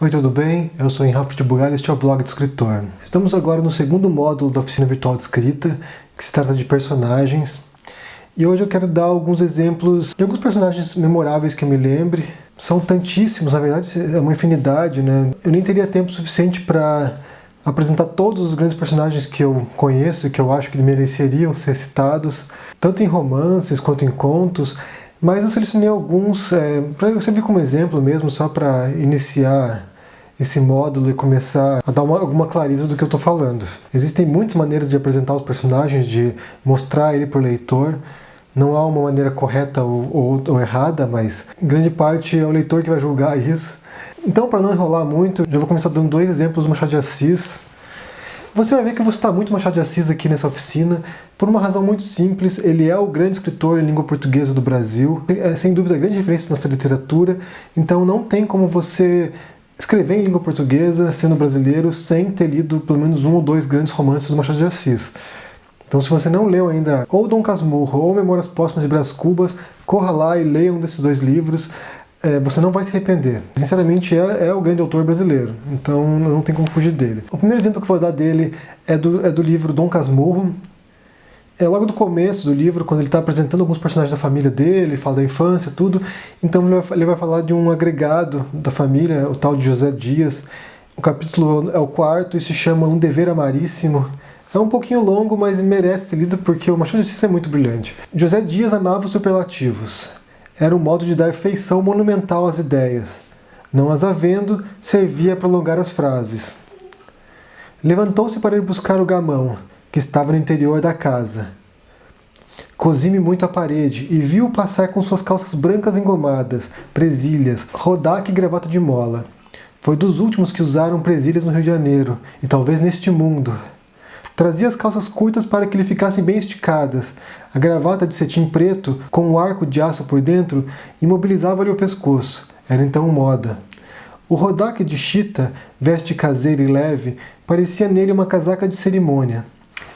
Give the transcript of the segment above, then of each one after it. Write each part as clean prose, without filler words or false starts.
Oi, tudo bem? Eu sou Henrique de Bugalho e este é o Vlog do Escritor. Estamos agora no segundo módulo da oficina virtual de escrita, que se trata de personagens. E hoje eu quero dar alguns exemplos de alguns personagens memoráveis que eu me lembre. São tantíssimos, na verdade é uma infinidade, né? Eu nem teria tempo suficiente para apresentar todos os grandes personagens que eu conheço e que eu acho que mereceriam ser citados, tanto em romances quanto em contos. Mas eu selecionei alguns para você ver como exemplo mesmo, só para iniciar esse módulo e começar a dar alguma clareza do que eu estou falando. Existem muitas maneiras de apresentar os personagens, de mostrar ele para o leitor. Não há uma maneira correta ou errada, mas em grande parte é o leitor que vai julgar isso. Então, para não enrolar muito, já vou começar dando dois exemplos do Machado de Assis. Você vai ver que eu vou citar muito Machado de Assis aqui nessa oficina, por uma razão muito simples. Ele é o grande escritor em língua portuguesa do Brasil, é sem dúvida a grande referência na nossa literatura, então não tem como você escrever em língua portuguesa, sendo brasileiro, sem ter lido pelo menos um ou dois grandes romances do Machado de Assis. Então, se você não leu ainda ou Dom Casmurro ou Memórias Póstumas de Brás Cubas, corra lá e leia um desses dois livros. Você não vai se arrepender. Sinceramente, é o grande autor brasileiro, então não tem como fugir dele. O primeiro exemplo que eu vou dar dele é do livro Dom Casmurro. É logo do começo do livro, quando ele está apresentando alguns personagens da família dele, fala da infância, tudo. Então ele vai falar de um agregado da família, o tal de José Dias. O capítulo é o 4 e se chama Um Dever Amaríssimo. É um pouquinho longo, mas merece ser lido porque o Machado de Assis é muito brilhante. José Dias amava os superlativos. Era um modo de dar feição monumental às ideias. Não as havendo, servia a prolongar as frases. Levantou-se para ir buscar o gamão, que estava no interior da casa. Cosi-me muito à parede e viu-o passar com suas calças brancas engomadas, presilhas, rodaque e gravata de mola. Foi dos últimos que usaram presilhas no Rio de Janeiro, e talvez neste mundo. Trazia as calças curtas para que lhe ficassem bem esticadas. A gravata de cetim preto, com um arco de aço por dentro, imobilizava-lhe o pescoço. Era então moda. O rodaque de chita, veste caseira e leve, parecia nele uma casaca de cerimônia.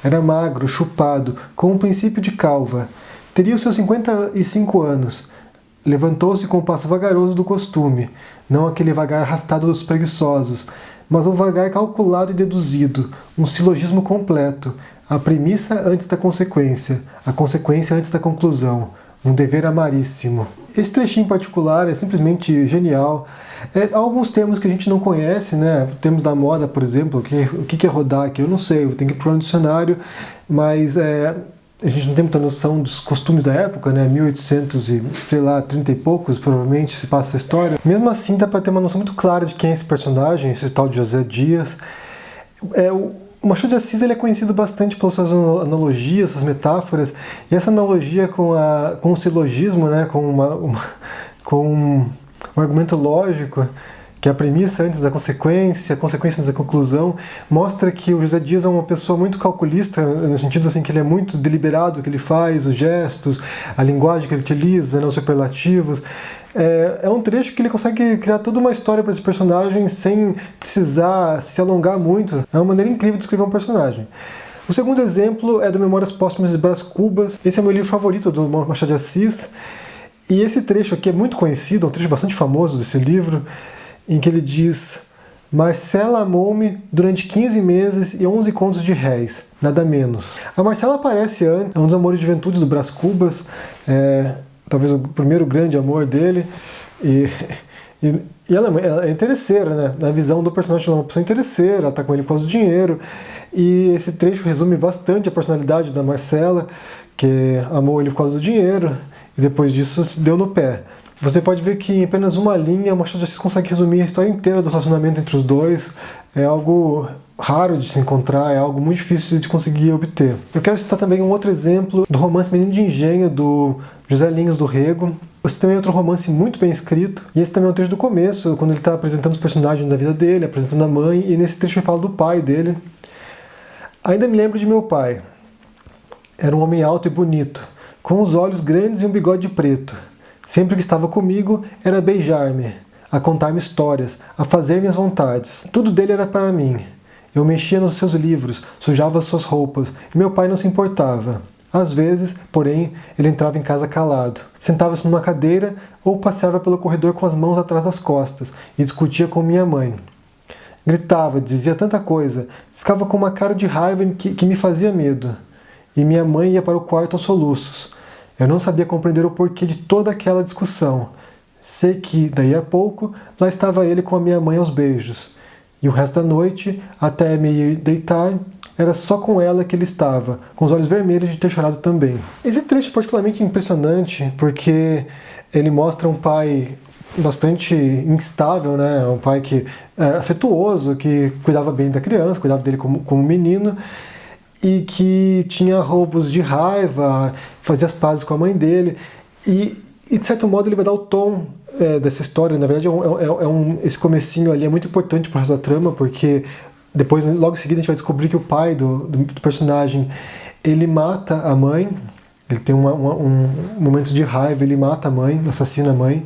Era magro, chupado, com um princípio de calva. Teria os seus 55 anos. Levantou-se com o passo vagaroso do costume, não aquele vagar arrastado dos preguiçosos, mas um vagar calculado e deduzido, um silogismo completo, a premissa antes da consequência, a consequência antes da conclusão, um dever amaríssimo. Esse trechinho em particular é simplesmente genial. Há alguns termos que a gente não conhece, né? Termos da moda, por exemplo, o que é rodaque? Eu não sei, eu tenho que ir para um dicionário, mas a gente não tem muita noção dos costumes da época, né? 1830 e poucos, provavelmente, se passa essa história. Mesmo assim, dá para ter uma noção muito clara de quem é esse personagem, esse tal de José Dias. O Machado de Assis ele é conhecido bastante pelas suas analogias, suas metáforas, e essa analogia com o silogismo, né? Com um argumento lógico, que é a premissa antes da consequência, a consequência antes da conclusão, mostra que o José Dias é uma pessoa muito calculista, no sentido assim que ele é muito deliberado o que ele faz, os gestos, a linguagem que ele utiliza, né, os superlativos. É um trecho que ele consegue criar toda uma história para esse personagem sem precisar se alongar muito. É uma maneira incrível de escrever um personagem. O segundo exemplo é do Memórias Póstumas de Brás Cubas. Esse é o meu livro favorito do Machado de Assis. E esse trecho aqui é muito conhecido, é um trecho bastante famoso desse livro, em que ele diz: Marcela amou-me durante 15 meses e 11 contos de réis, nada menos. A Marcela aparece antes, é um dos amores de juventude do Brás Cubas, talvez o primeiro grande amor dele, e ela é interesseira, né? Na visão do personagem, ela é uma pessoa interesseira, ela está com ele por causa do dinheiro, e esse trecho resume bastante a personalidade da Marcela, que amou ele por causa do dinheiro, e depois disso se deu no pé. Você pode ver que em apenas uma linha o Machado de Assis consegue resumir a história inteira do relacionamento entre os dois. É algo raro de se encontrar, é algo muito difícil de conseguir obter. Eu quero citar também um outro exemplo do romance Menino de Engenho, do José Linhas do Rego. Esse também é outro romance muito bem escrito, e esse também é um trecho do começo, quando ele está apresentando os personagens da vida dele, apresentando a mãe, e nesse trecho ele fala do pai dele. Ainda me lembro de meu pai. Era um homem alto e bonito, com os olhos grandes e um bigode preto. Sempre que estava comigo, era beijar-me, a contar-me histórias, a fazer minhas vontades. Tudo dele era para mim. Eu mexia nos seus livros, sujava as suas roupas, e meu pai não se importava. Às vezes, porém, ele entrava em casa calado. Sentava-se numa cadeira ou passeava pelo corredor com as mãos atrás das costas e discutia com minha mãe. Gritava, dizia tanta coisa, ficava com uma cara de raiva que me fazia medo. E minha mãe ia para o quarto aos soluços. Eu não sabia compreender o porquê de toda aquela discussão. Sei que, daí a pouco, lá estava ele com a minha mãe aos beijos. E o resto da noite, até me ir deitar, era só com ela que ele estava, com os olhos vermelhos de ter chorado também. Esse trecho é particularmente impressionante, porque ele mostra um pai bastante instável, né? Um pai que era afetuoso, que cuidava bem da criança, cuidava dele como menino, e que tinha roubos de raiva, fazia as pazes com a mãe dele, e de certo modo ele vai dar o tom dessa história. Na verdade esse comecinho ali é muito importante para essa trama, porque depois, logo em seguida, a gente vai descobrir que o pai do personagem, ele mata a mãe, ele tem um momento de raiva, ele mata a mãe, assassina a mãe,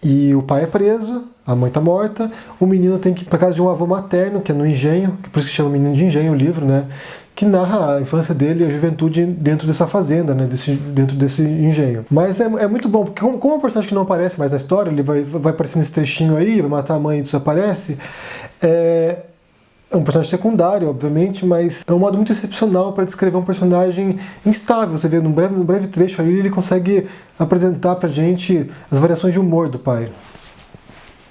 e o pai é preso, a mãe está morta, o menino tem que ir para casa de um avô materno, que é no Engenho, por isso que chama Menino de Engenho o livro, né? Que narra a infância dele e a juventude dentro dessa fazenda, né? Dentro desse engenho. Mas é muito bom, porque como é um personagem que não aparece mais na história, ele vai aparecer nesse trechinho aí, vai matar a mãe e desaparece, é um personagem secundário, obviamente, mas é um modo muito excepcional para descrever um personagem instável. Você vê, num breve trecho ali, ele consegue apresentar pra gente as variações de humor do pai,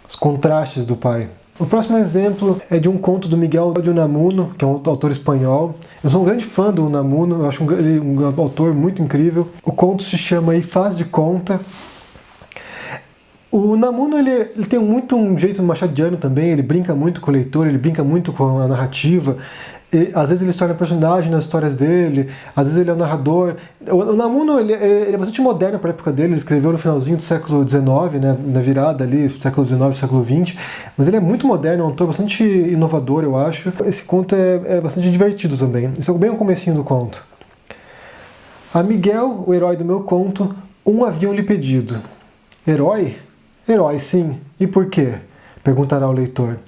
os contrastes do pai. O próximo exemplo é de um conto do Miguel de Unamuno, que é um autor espanhol. Eu sou um grande fã do Unamuno, eu acho ele um autor muito incrível. O conto se chama aí Faz de Conta. O Unamuno ele tem muito um jeito machadiano também, ele brinca muito com o leitor, ele brinca muito com a narrativa. Às vezes ele se torna personagem nas histórias dele, às vezes ele é o narrador. O Unamuno ele é bastante moderno para a época dele, ele escreveu no finalzinho do século XIX, né, na virada ali, século XIX, século XX, mas ele é muito moderno, é um autor bastante inovador, eu acho. Esse conto é bastante divertido também. Esse é bem o comecinho do conto. A Miguel, o herói do meu conto, haviam lhe pedido. Herói? Herói, sim. E por quê? Perguntará o leitor.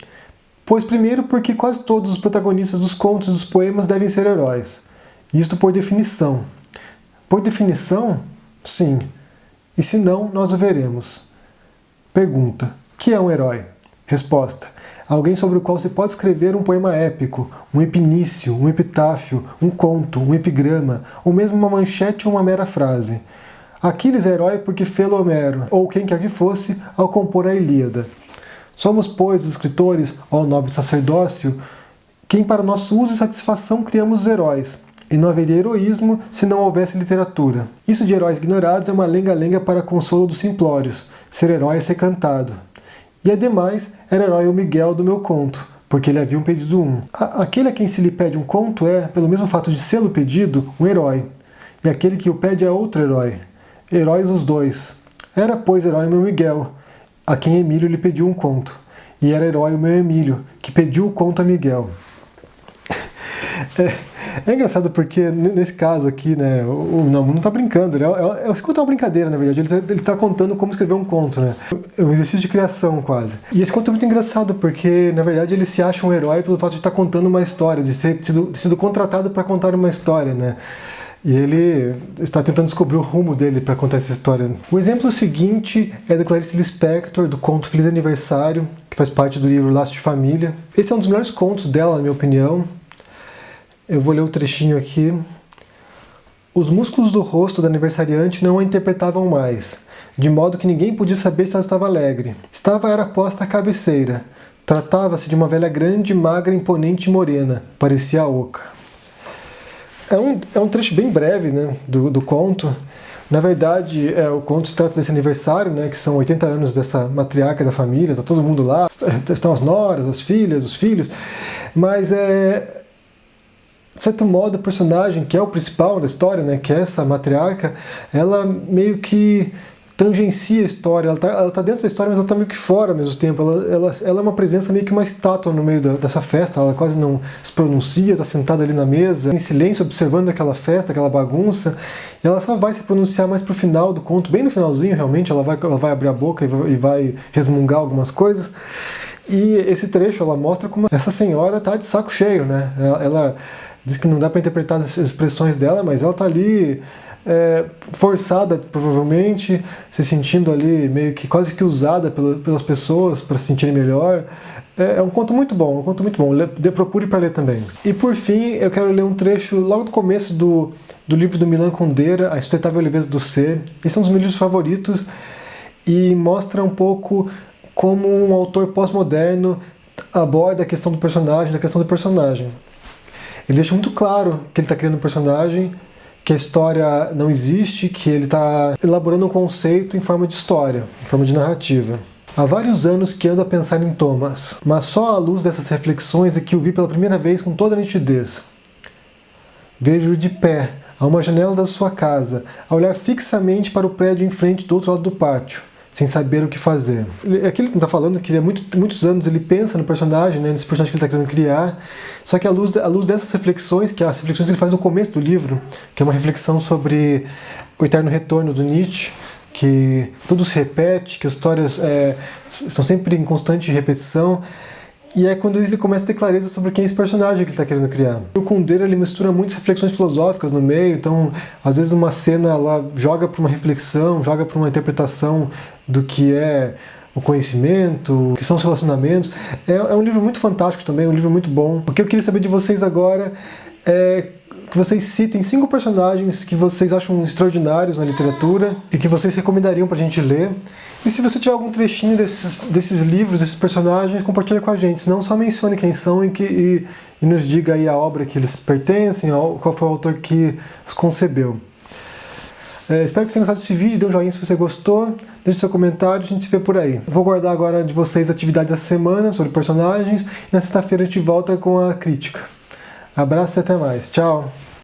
Pois primeiro porque quase todos os protagonistas dos contos e dos poemas devem ser heróis. Isto por definição. Por definição? Sim. E se não, nós o veremos. Pergunta. Que é um herói? Resposta. Alguém sobre o qual se pode escrever um poema épico, um epinício, um epitáfio, um conto, um epigrama, ou mesmo uma manchete ou uma mera frase. Aquiles é herói porque fê-lo Homero, ou quem quer que fosse, ao compor a Ilíada. Somos, pois, os escritores, ó nobre sacerdócio, quem para nosso uso e satisfação criamos os heróis, e não haveria heroísmo se não houvesse literatura. Isso de heróis ignorados é uma lenga-lenga para consolo dos simplórios, ser herói é ser cantado. E ademais, era herói o Miguel do meu conto, porque lhe haviam pedido um. Aquele a quem se lhe pede um conto é, pelo mesmo fato de sê-lo pedido, um herói, e aquele que o pede é outro herói. Heróis os dois. Era, pois, herói o meu Miguel, a quem Emílio lhe pediu um conto. E era herói o meu Emílio, que pediu o conto a Miguel. É engraçado porque, nesse caso aqui, né, o Unamuno não está brincando. Esse conto é uma brincadeira, na verdade. Ele está contando como escrever um conto, né? É um exercício de criação, quase. E esse conto é muito engraçado porque, na verdade, ele se acha um herói pelo fato de estar contando uma história, de ter sido contratado para contar uma história, né? E ele está tentando descobrir o rumo dele para contar essa história. O exemplo seguinte é da Clarice Lispector, do conto Feliz Aniversário, que faz parte do livro Laços de Família. Esse é um dos melhores contos dela, na minha opinião. Eu vou ler o trechinho aqui. Os músculos do rosto da aniversariante não a interpretavam mais, de modo que ninguém podia saber se ela estava alegre. Era posta à cabeceira. Tratava-se de uma velha grande, magra, imponente e morena. Parecia oca. É um trecho bem breve, né, do conto. Na verdade, o conto se trata desse aniversário, né, que são 80 anos dessa matriarca da família, está todo mundo lá, estão as noras, as filhas, os filhos, mas de certo modo o personagem, que é o principal da história, né, que é essa matriarca, ela meio que tangencia a história, ela tá dentro da história, mas ela tá meio que fora ao mesmo tempo. Ela é uma presença meio que uma estátua no meio dessa festa, ela quase não se pronuncia, tá sentada ali na mesa, em silêncio, observando aquela festa, aquela bagunça, e ela só vai se pronunciar mais pro final do conto, bem no finalzinho realmente, ela vai abrir a boca e vai resmungar algumas coisas. E esse trecho ela mostra como essa senhora tá de saco cheio, né? Ela diz que não dá para interpretar as expressões dela, mas ela tá ali forçada, provavelmente, se sentindo ali meio que quase que usada pelas pessoas para se sentirem melhor. É um conto muito bom, procure para ler também. E por fim, eu quero ler um trecho logo do começo do livro do Milan Kundera, A Insustentável Leveza do Ser. Esse é um dos meus livros favoritos e mostra um pouco como um autor pós-moderno aborda a questão do personagem, Ele deixa muito claro que ele está criando um personagem, que a história não existe, que ele está elaborando um conceito em forma de história, em forma de narrativa. Há vários anos que ando a pensar em Thomas, mas só à luz dessas reflexões é que o vi pela primeira vez com toda a nitidez. Vejo-o de pé, a uma janela da sua casa, a olhar fixamente para o prédio em frente do outro lado do pátio, sem saber o que fazer. Aqui ele está falando que há muitos anos ele pensa no personagem, né, nesse personagem que ele está querendo criar, só que à luz dessas reflexões, que as reflexões que ele faz no começo do livro, que é uma reflexão sobre o eterno retorno do Nietzsche, que tudo se repete, que as histórias estão sempre em constante repetição, e é quando ele começa a ter clareza sobre quem é esse personagem que ele está querendo criar. O Kundera ele mistura muitas reflexões filosóficas no meio, então às vezes uma cena ela joga para uma reflexão, joga para uma interpretação do que é o conhecimento, o que são os relacionamentos. É um livro muito fantástico também, um livro muito bom. O que eu queria saber de vocês agora é que vocês citem 5 personagens que vocês acham extraordinários na literatura e que vocês recomendariam pra gente ler. E se você tiver algum trechinho desses livros, desses personagens, compartilha com a gente. Senão só mencione quem são e nos diga aí a obra que eles pertencem, qual foi o autor que os concebeu. Espero que você tenha gostado desse vídeo, dê um joinha se você gostou, deixe seu comentário, a gente se vê por aí. Vou guardar agora de vocês atividades da semana sobre personagens e na sexta-feira a gente volta com a crítica. Abraço e até mais. Tchau!